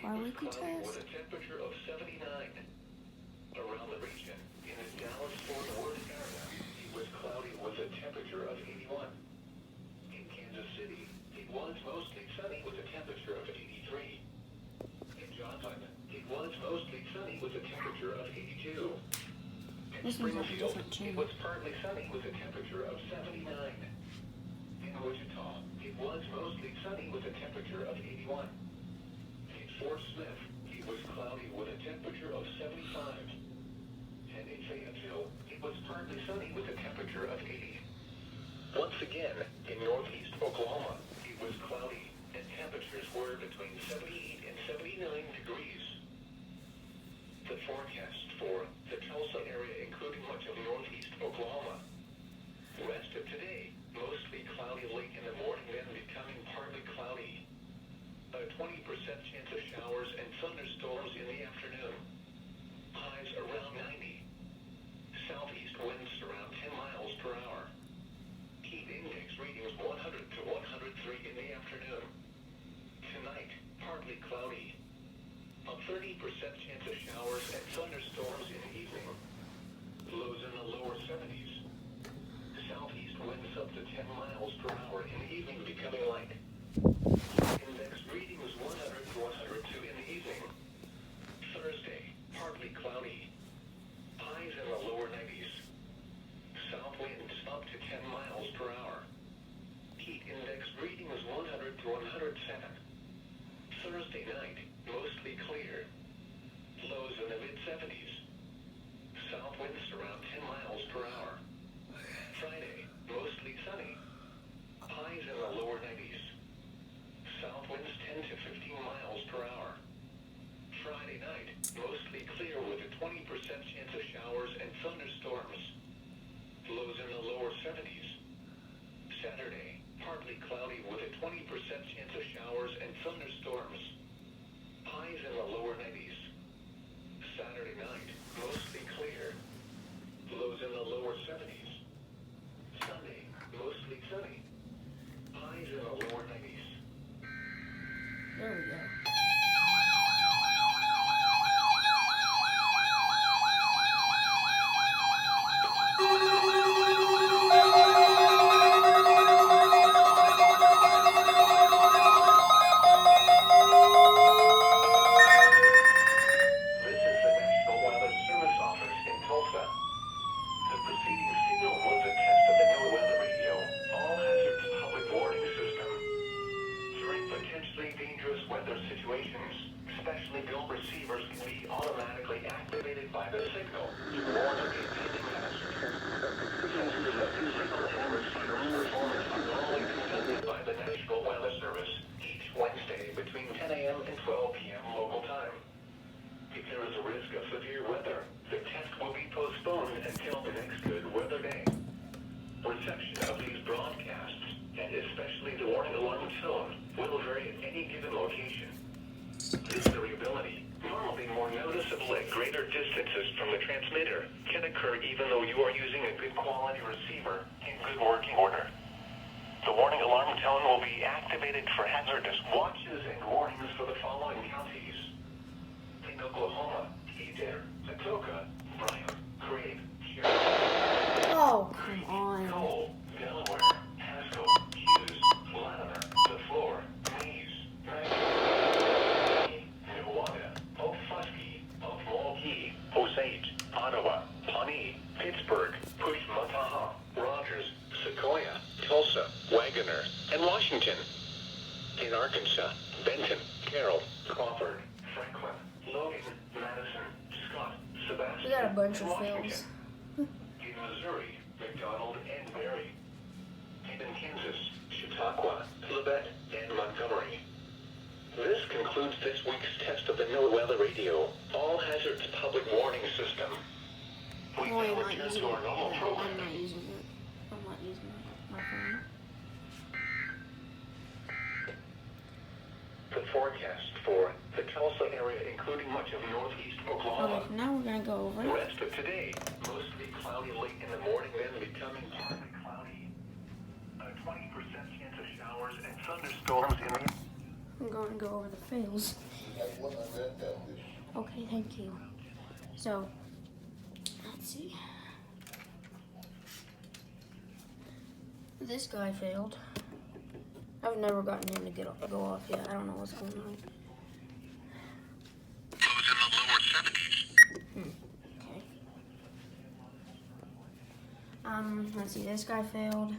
Bi-weekly test. With a temperature of 79. Around the region, in the Dallas-Fort Worth area, it was cloudy with a temperature of 81. In Kansas City, it was mostly sunny with a temperature of 83. In Johnson, it was mostly sunny with a temperature of 82. In This one's like a Springfield, different it channel. was partly sunny with a temperature of 79. In Wichita, it was mostly sunny with a temperature of 81. In Fort Smith, it was cloudy with a temperature of 75. And in Fayetteville, it was partly sunny with a temperature of 80. Once again, in northeast Oklahoma, it was cloudy, and temperatures were between 78 and 79 degrees. The forecast for the Tulsa area, including much of northeast Oklahoma. Rest of today, mostly cloudy late in the morning, then becoming partly cloudy. A 20% chance of showers and thunderstorms in the afternoon. Highs around 90. Southeast winds around 10 miles per hour. Heat index readings 100 to 103 in the afternoon. Tonight, partly cloudy. A 30% chance of showers and thunderstorms in the evening. Lows in the lower 70s. Southeast winds up to 10 miles per hour in the evening, becoming light. Index reading was 100 to 102 in the evening. Thursday, partly cloudy. Highs in the lower 90s. South winds up to 10 miles per hour. Heat index reading was 100 to 107. Thursday night, mostly clear. Lows in the mid-70s. South winds around 10 miles per hour. Friday, mostly sunny. Highs in the lower 90s. South winds 10 to 15 miles per hour. Friday night, mostly clear with a 20% chance of showers and thunderstorms. Lows in the lower 70s. Saturday, partly cloudy with a 20% chance of showers and thunderstorms. Highs in the lower 90s. Saturday night, mostly clear. Lows in the lower 70s. Sunday, mostly sunny. Highs in the lower 90s. There we go. This is the National Weather Service office in Tulsa. The preceding signal was a test of the new weather radio, all hazards public warning system. During potentially dangerous weather situations, specially built receivers can be automatically activated by the signal to warn of impending hazard. Tests of the signal and receiver's performance are normally conducted by the National Weather Service each Wednesday between 10 a.m. and 12 p.m. local time. If there is a risk of severe weather, the test will be postponed until the next good weather day. Reception of these broadcasts, and especially the warning alarm tone, will vary at any given location. This variability, normally more noticeable at greater distances from the transmitter, can occur even though you are using a good quality receiver in good working order. The warning alarm tone will be activated for hazardous watches and warnings for the following counties. In Oklahoma, Adair, Atoka, Bryan, Craig, Sheridan, Oh, come on. Cole, Delaware, Haskell, Hughes, Latimer, DeFleur, Mays, Nashville, Newada, Okfuskee, Okmulgee, Osage, Ottawa, Pawnee, Pittsburgh, Pushmataha, Rogers, Sequoia, Tulsa, Wagoner, and Washington. In Arkansas, Benton, Carroll, Crawford, Franklin, Logan, Madison, Scott, Sebastian, We got a bunch and of Washington. fails. In Missouri, McDonald and Berry. And in Kansas, Chautauqua, Labette, and Montgomery. This concludes this week's test of the NOAA Weather Radio, All Hazards Public Warning System. We No, now I'm not return using to it. our normal I'm program. not using it. I'm not using my phone. The forecast for the Tulsa area, including much of northeast Oklahoma. Okay, now we're gonna go over. The rest of today, mostly cloudy late in the morning, then becoming partly cloudy. A 20% chance of showers and thunderstorms in the I'm going to go over the fails. Okay, thank you. So, let's see. This guy failed. I've never gotten him to go off yet. I don't know what's going on. Okay. Let's see. This guy failed.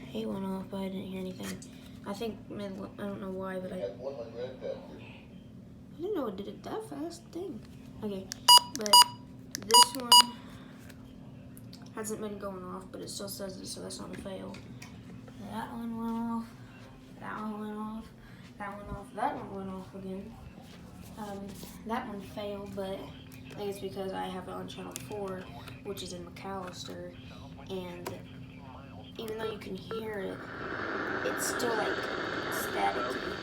He went off, but I didn't hear anything. I think I don't know why, but I didn't know it did it that fast. Dang. Okay, but this one hasn't been going off, but it still says it, so that's not a fail. That one went off. That one went off. That one off. That one went off again. That one failed, but I think it's because I have it on channel 4, which is in McAllister, and even though you can hear it, it's still like staticky.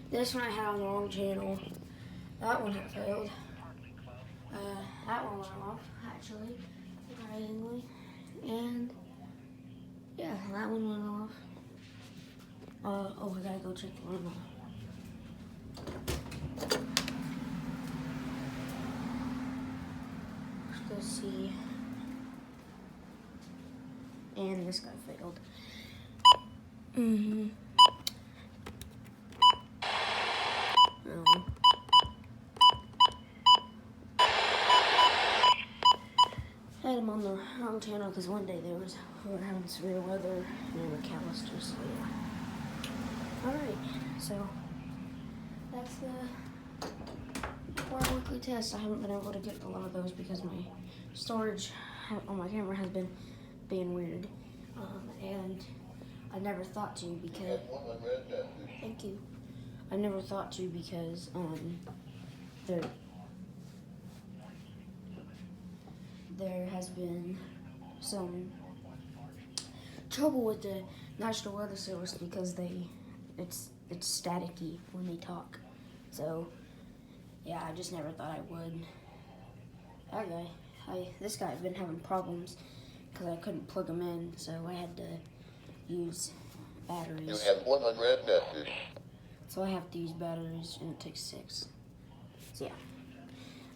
This one I had on the wrong channel. That one had failed. That one went off, actually, surprisingly. And yeah, that one went off. Oh, I gotta go check the limo. Let's see. And this guy failed. I had him on the wrong channel because one day we were having severe weather in McAllister, so yeah. Alright, so that's the 4 weekly test. I haven't been able to get a lot of those because my storage on my camera has been being weird. And I never thought to because thank you. I never thought to because there has been some trouble with the National Weather Service because it's staticky when they talk. So yeah, I just never thought I would. This guy's been having problems because I couldn't plug them in, so I had to use batteries. You have 100 messages. So I have to use batteries, and it takes 6. So yeah,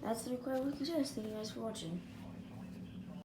that's the required weekly test. Thank you guys for watching.